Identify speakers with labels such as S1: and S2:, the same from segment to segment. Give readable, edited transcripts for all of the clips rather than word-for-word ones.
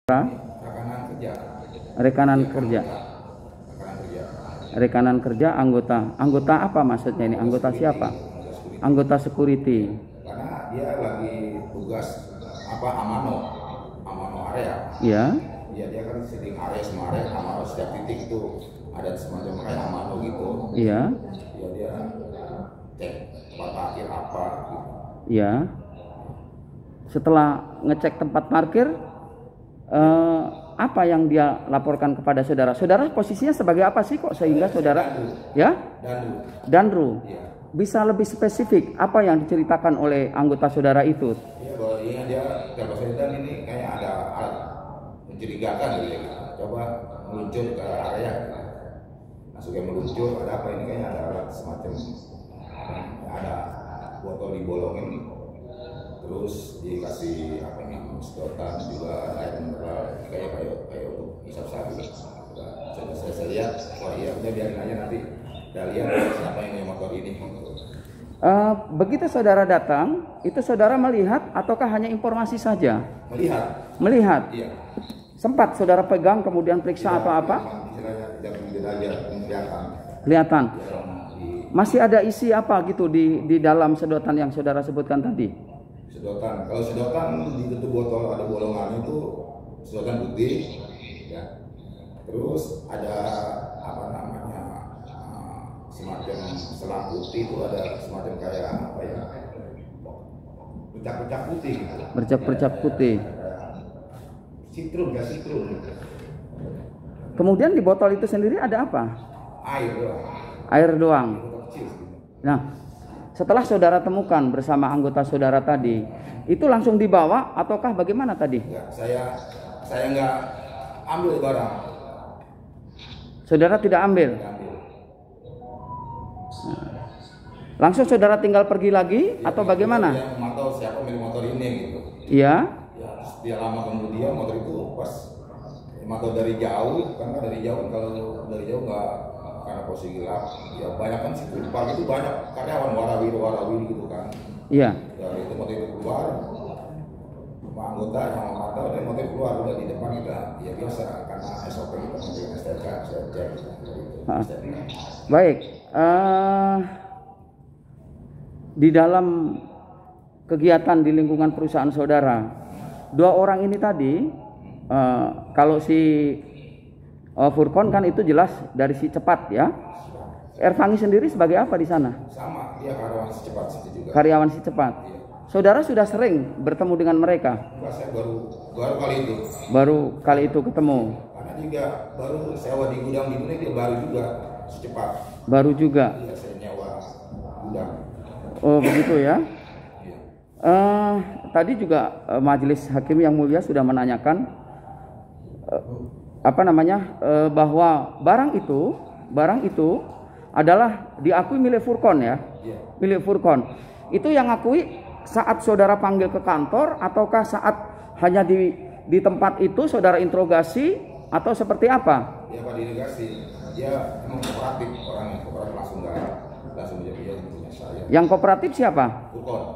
S1: Rekanan kerja.
S2: Rekanan kerja. Rekanan kerja anggota. Anggota apa maksudnya ini? Anggota siapa? Anggota security.
S1: Karena dia lagi tugas amano area.
S2: Iya.
S1: Iya, dia kan setting area sama area, amano setiap titik itu ada semacam kayak amano gitu.
S2: Iya.
S1: Ya dia cek tempat parkir apa gitu.
S2: Iya. Setelah ngecek tempat parkir, apa yang dia laporkan kepada saudara? Saudara posisinya sebagai apa sih kok sehingga saudara ya? Danru.
S1: Ya.
S2: Bisa lebih spesifik apa yang diceritakan oleh anggota saudara itu?
S1: Iya, bahwa dia kalau saya ini kayak ada alat mencurigakan gitu ya. Coba meluncur ke area. Masuk yang meluncur, ada apa ini kayaknya ada alat semacam ada botol dibolongin. Terus dikasih apa nih sedotan juga ada air mineral kayak untuk hisap sabu. Saya lihat, wah iya udah biarin aja nanti kita lihat siapa yang punya motor ini.
S2: Begitu saudara datang, itu saudara melihat ataukah hanya informasi saja? Melihat.
S1: Iya.
S2: Sempat saudara pegang kemudian periksa apa-apa? Kelihatan. Masih ada isi apa gitu di dalam sedotan yang saudara sebutkan tadi?
S1: Sedotan. Kalau sedotan di tutup botol ada bolongannya itu sedotan putih, ya. Terus ada apa namanya semacam selang putih itu ada semacam kayak apa ya? Bercak-bercak putih gitu.
S2: Bercak-bercak putih.
S1: Citrum.
S2: Kemudian di botol itu sendiri ada apa?
S1: Air doang.
S2: Air doang. Nah, setelah saudara temukan bersama anggota saudara tadi, itu langsung dibawa ataukah bagaimana tadi?
S1: Enggak, saya nggak ambil barang.
S2: Saudara tidak ambil? Langsung saudara tinggal pergi lagi atau bagaimana?
S1: Dia memantau siapa milik motor ini gitu.
S2: Iya.
S1: Ya, dia lama kemudian motor itu pas memantau dari jauh, karena dari jauh kalau dari jauh nggak karena posisi gelap, ya banyak kan situ park itu banyak karyawan warawiri gitu kan.
S2: Iya.
S1: Ya itu motor itu keluar, anggota yang memantau dan motor keluar udah di depan kita, ya biasa karena SOP kita menjaga STNK, saya cek.
S2: Baik. Di dalam kegiatan di lingkungan perusahaan saudara, dua orang ini tadi, kalau si Furkon kan itu jelas dari si cepat ya. Ervangi sendiri sebagai apa di sana?
S1: Sama, dia karyawan si cepat juga.
S2: Karyawan si cepat. Iya. Saudara sudah sering bertemu dengan mereka?
S1: Enggak, saya baru kali itu.
S2: Baru kali itu ketemu.
S1: Karena juga baru sewa di gudang di Indonesia, dia baru juga si cepat.
S2: Baru juga.
S1: Iya, saya nyewa gudang.
S2: Oh begitu ya.
S1: Iya.
S2: Tadi juga majelis hakim yang mulia sudah menanyakan bahwa barang itu adalah diakui milik Furkon ya.
S1: Yeah.
S2: Milik Furkon. Itu yang ngakui saat saudara panggil ke kantor ataukah saat hanya di tempat itu saudara interogasi atau seperti apa?
S1: Ya Pak diinterogasi. Dia memang kooperatif, orangnya kooperatif langsung menjadi punya saya.
S2: Yang kooperatif siapa?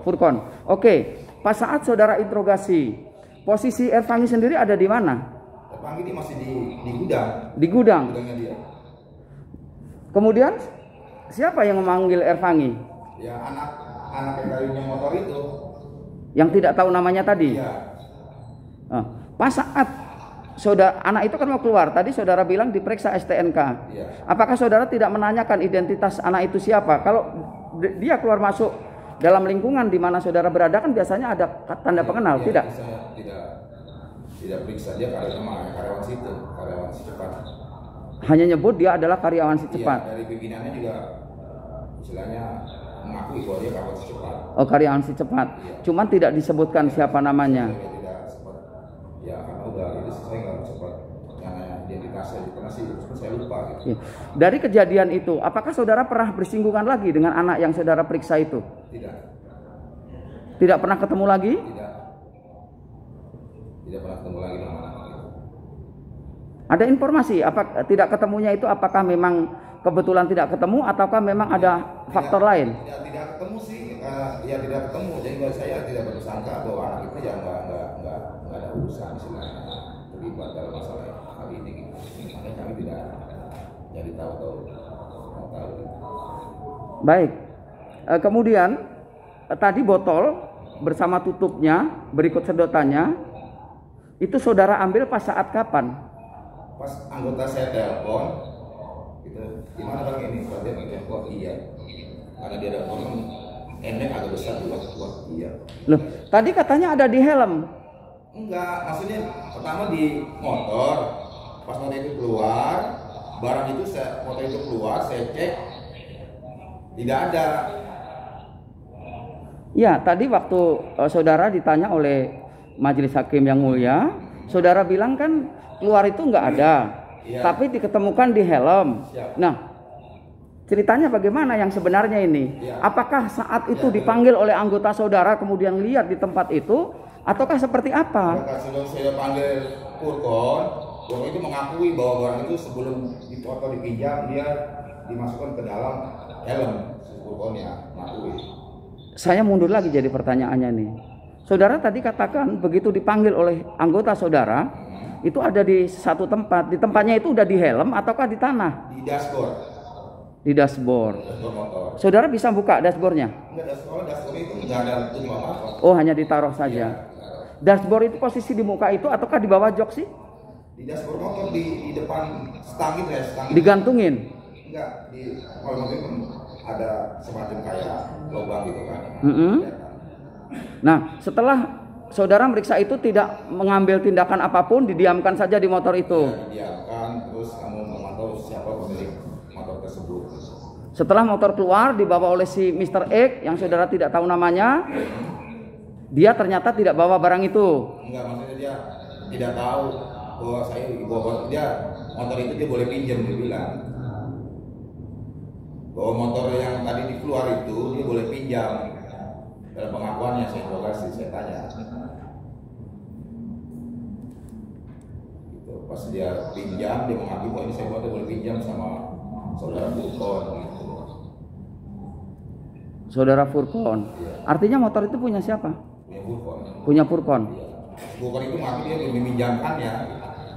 S2: Furkon. Oke. Pas saat saudara interogasi, posisi Ervangi sendiri ada di mana?
S1: Ervangi ini masih di gudang.
S2: Di gudang.
S1: Gudangnya dia.
S2: Kemudian siapa yang memanggil Ervangi?
S1: Ya anak yang kayunya motor itu.
S2: Yang tidak tahu namanya tadi.
S1: Iya.
S2: Pas saat anak itu kan mau keluar, tadi saudara bilang diperiksa STNK.
S1: Iya.
S2: Apakah saudara tidak menanyakan identitas anak itu siapa? Kalau dia keluar masuk dalam lingkungan di mana saudara berada kan biasanya ada tanda pengenal,
S1: iya,
S2: tidak?
S1: Saya tidak periksa dia karyawan situ, karyawan si cepat.
S2: Hanya nyebut dia adalah karyawan si cepat.
S1: Iya, dari pimpinannya juga istilahnya mengakui bahwa dia karyawan si cepat.
S2: Oh, karyawan si cepat. Iya. Cuman tidak disebutkan siapa namanya.
S1: Dia tidak sempat. Ya karena udah itu saya nggak sempat yang identitasnya karena sih saya lupa gitu.
S2: Iya. Dari kejadian itu, apakah saudara pernah bersinggungan lagi dengan anak yang saudara periksa itu?
S1: Tidak.
S2: Tidak pernah ketemu lagi?
S1: Tidak pernah ketemu lagi dengan anak itu.
S2: Ada informasi tidak ketemunya itu apakah memang kebetulan tidak ketemu ataukah memang ada faktor lain?
S1: Tidak ketemu sih, ya tidak ketemu. Jadi saya tidak bersangka bahwa anak itu ya nggak ada urusan sebenarnya. tahu nggak tahu.
S2: Baik. Kemudian tadi botol bersama tutupnya berikut sedotannya itu saudara ambil pas saat kapan?
S1: Pas anggota saya telepon, gitu, gimana bang ini? Kalau dia telepon, iya. Karena dia ada orang enek agak besar juga, iya.
S2: Loh, tadi katanya ada di helm.
S1: Enggak, maksudnya pertama di motor, pas motor itu keluar, barang itu motor itu keluar, saya cek, tidak ada.
S2: Ya, tadi waktu saudara ditanya oleh majelis hakim yang mulia, saudara bilang kan keluar itu nggak ada, ya, tapi diketemukan di helm. Siap. Nah, ceritanya bagaimana yang sebenarnya ini? Ya. Apakah saat itu dipanggil oleh anggota saudara kemudian lihat di tempat itu, ataukah seperti apa?
S1: Sebelum saya panggil Purkon itu mengakui bahwa barang itu sebelum dipoto dipinjam dia dimasukkan ke dalam helm. Purkonnya mengakui.
S2: Saya mundur lagi jadi pertanyaannya nih. Saudara tadi katakan begitu dipanggil oleh anggota saudara, itu ada di satu tempat. Di tempatnya itu udah di helm ataukah di tanah?
S1: Di dashboard.
S2: Di dashboard.
S1: Dashboard motor.
S2: Saudara bisa buka dashboardnya?
S1: Enggak, dashboard itu enggak ada tutup apa-apa.
S2: Oh, hanya ditaruh saja. Ya. Dashboard itu posisi di muka itu ataukah di bawah jok sih?
S1: Di dashboard motor di depan stang itu ya, stang.
S2: Digantungin?
S1: Enggak, kalau motor ada semacam kayak lubang gitu kan.
S2: Nah, setelah saudara meriksa itu tidak mengambil tindakan apapun, didiamkan saja di motor itu.
S1: Ya, didiamkan, terus kamu memantau siapa pemilik motor tersebut.
S2: Setelah motor keluar dibawa oleh si Mr. X yang saudara tidak tahu namanya, dia ternyata tidak bawa barang itu.
S1: Enggak, maksudnya dia tidak tahu bahwa saya bawa dia motor itu dia boleh pinjam, dia bilang. Bahwa motor yang tadi dikeluar itu dia boleh pinjam. Dalam pengakuannya saya interogasi, saya tanya. Gitu. Pas dia pinjam, dia mengakui bahwa ini saya boleh pinjam sama saudara Furkon. Gitu.
S2: Saudara Furkon. Ya. Artinya motor itu punya siapa?
S1: Punya Furkon.
S2: Punya Furkon.
S1: Ya. Furkon itu ngaku dia meminjamkannya.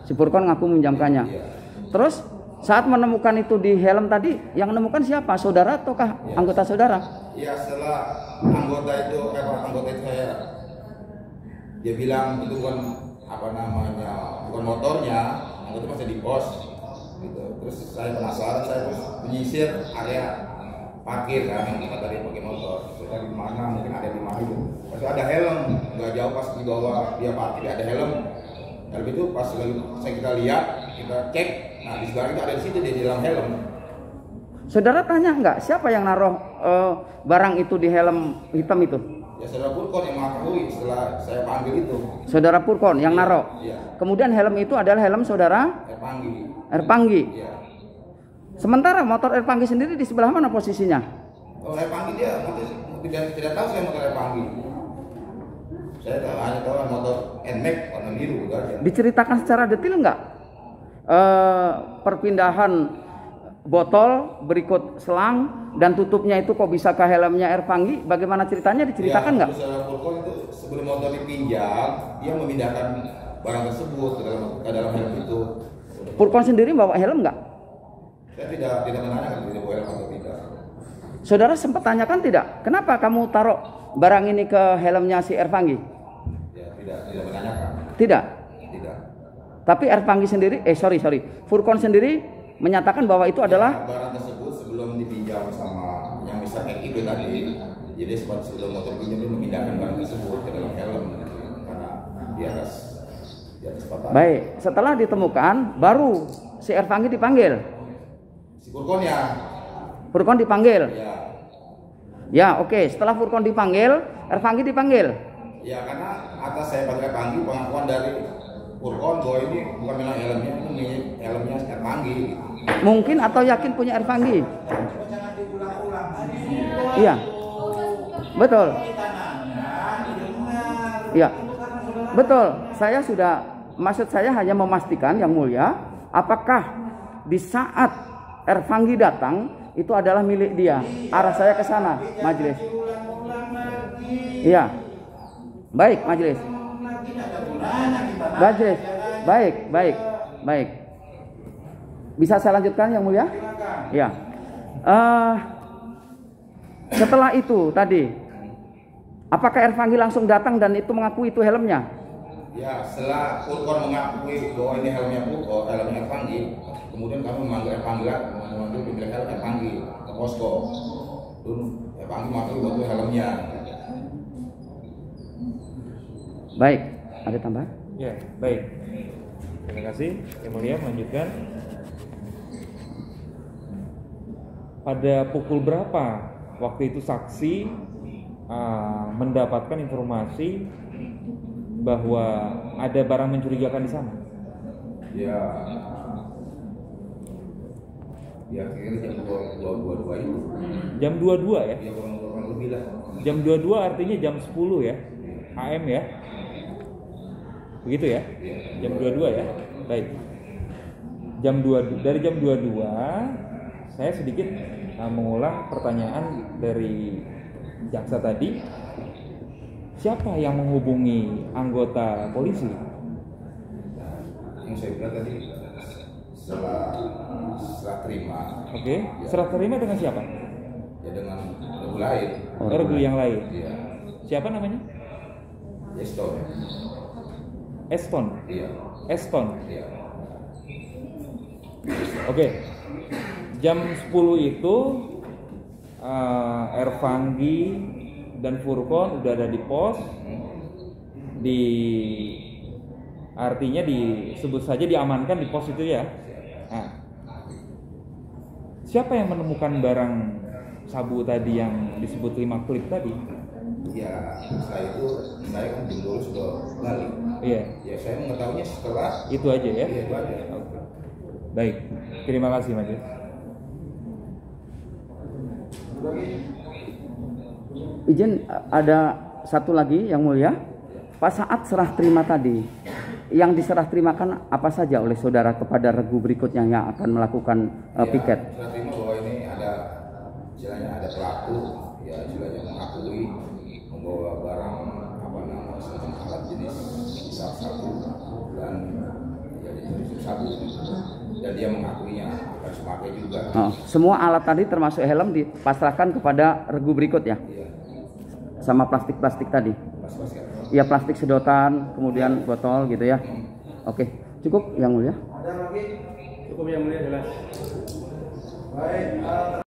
S2: Si Furkon ngaku meminjamkannya. Ya. Terus saat menemukan itu di helm tadi, yang menemukan siapa? Saudara ataukah ya, anggota saudara?
S1: Ya, setelah anggota itu saya, dia bilang itu bukan bukan motornya, anggota masih di pos, gitu. Terus saya penasaran, saya terus menyisir area parkir kan, yang kita tadi pakai motor. Saya tadi di mana, mungkin ada di mana itu. Pas ada helm, nggak jauh pas di bawah dia parkir ada helm. Helm itu pas kita lihat, kita cek. Nah, di sebelah itu ada di situ di dalam helm.
S2: Saudara tanya nggak siapa yang naruh barang itu di helm hitam itu?
S1: Ya, saudara Purkon yang mengakui setelah saya panggil itu.
S2: Saudara Purkon yang naruh.
S1: Iya.
S2: Kemudian helm itu adalah helm saudara Erpanggi.
S1: Iya.
S2: Sementara motor Erpanggi sendiri di sebelah mana posisinya?
S1: Oh, Erpanggi dia tidak tahu saya motor Erpanggi. Saya hanya tahu motor NMAX warna biru aja.
S2: Diceritakan secara detail nggak? Perpindahan botol berikut selang dan tutupnya itu kok bisa ke helmnya Erpanggi? Bagaimana ceritanya, diceritakan nggak?
S1: Ya, Purkon itu sebelum motor dipinjam dia memindahkan barang tersebut ke dalam helm itu.
S2: Purkon sendiri bawa helm nggak?
S1: Saya tidak menanyakan dia bawa helm atau tidak.
S2: Saudara sempat tanyakan tidak? Kenapa kamu taruh barang ini ke helmnya si Erpanggi?
S1: Ya, tidak menanyakan.
S2: Tidak. Tapi Erpanggi sendiri, Furkon sendiri menyatakan bahwa itu adalah
S1: barang tersebut sebelum dipinjam sama yang bisa itu tadi. Jadi sebelum motor pinjam dia memindahkan barang tersebut ke dalam helm karena di atas papan.
S2: Baik, setelah ditemukan baru si Erpanggi dipanggil.
S1: Si Furkonnya.
S2: Furkon dipanggil.
S1: Ya.
S2: Ya, oke. Setelah Furkon dipanggil, Erpanggi dipanggil.
S1: Ya, karena atas saya panggil Erpanggi, pengakuan dari Furkon bahwa ini bukan memang helmnya, ini helmnya Erpanggi.
S2: Mungkin atau yakin punya Erpanggi? Iya. Betul. Iya. Betul. Maksud saya hanya memastikan yang mulia, apakah di saat Erpanggi datang itu adalah milik dia. Arah saya ke sana, majelis. Iya. Baik, majelis. Baik. Bisa saya lanjutkan yang mulia? Ya. Setelah itu tadi, apakah Ervangi langsung datang dan itu mengakui itu helmnya?
S1: Ya, setelah Furkon mengakui bahwa ini helmnya Furkon, helmnya Ervangi, kemudian kami memanggil Ervangi, memanggil pemilik helm Ervangi ke posko. Dan Ervangi mengakui bahwa itu helmnya.
S2: Baik, ada tambahan?
S3: Ya, baik. Terima kasih. Yang mulia, melanjutkan. Pada pukul berapa waktu itu saksi mendapatkan informasi bahwa ada barang mencurigakan di sana?
S1: Ya, kira jam 22 itu.
S3: Jam 22 ya?
S1: Ya kurang lebih lah.
S3: Jam 22 artinya jam 10 ya? AM ya? Begitu ya? Jam 22 ya? Baik. Dari jam 22 saya sedikit mengulang pertanyaan dari jaksa tadi. Siapa yang menghubungi anggota polisi?
S1: Yang saya bilang tadi setelah terima.
S3: Oke, serah terima dengan siapa?
S1: Ya dengan regu lain.
S3: Regu yang lain.
S1: Iya.
S3: Siapa namanya?
S1: Eston.
S3: Eston.
S1: Iya.
S3: Eston.
S1: Iya.
S3: Oke. Jam 10 itu Ervangi dan Furkon udah ada di pos. Artinya disebut saja diamankan di pos itu ya. Nah, siapa yang menemukan barang sabu tadi yang disebut 5 klip tadi?
S1: Ya, setelah itu saya kan dulu sudah balik.
S3: Iya.
S1: Ya saya mengetahuinya setelah
S3: Itu aja ya.
S1: Iya, itu aja.
S3: Oke. Baik. Terima kasih Majelis.
S2: Izin ada satu lagi yang mulia. Pas saat serah terima tadi, yang diserah terimakan apa saja oleh saudara kepada regu berikutnya yang akan melakukan piket?
S1: Saya terima bahwa ini ada istilahnya ada pelaku, ya istilahnya mengakui membawa barang semacam alat jenis sabu dan ya jenis sabu dan dia mengakuinya akan memakai juga.
S2: Semua alat tadi termasuk helm dipasrahkan kepada regu berikut ya?
S1: Iya.
S2: Sama plastik-plastik tadi?
S1: Pas-pas ya.
S2: Ya plastik sedotan, kemudian botol gitu ya. Oke, cukup yang mulia.
S4: Cukup yang mulia jelas. Baik.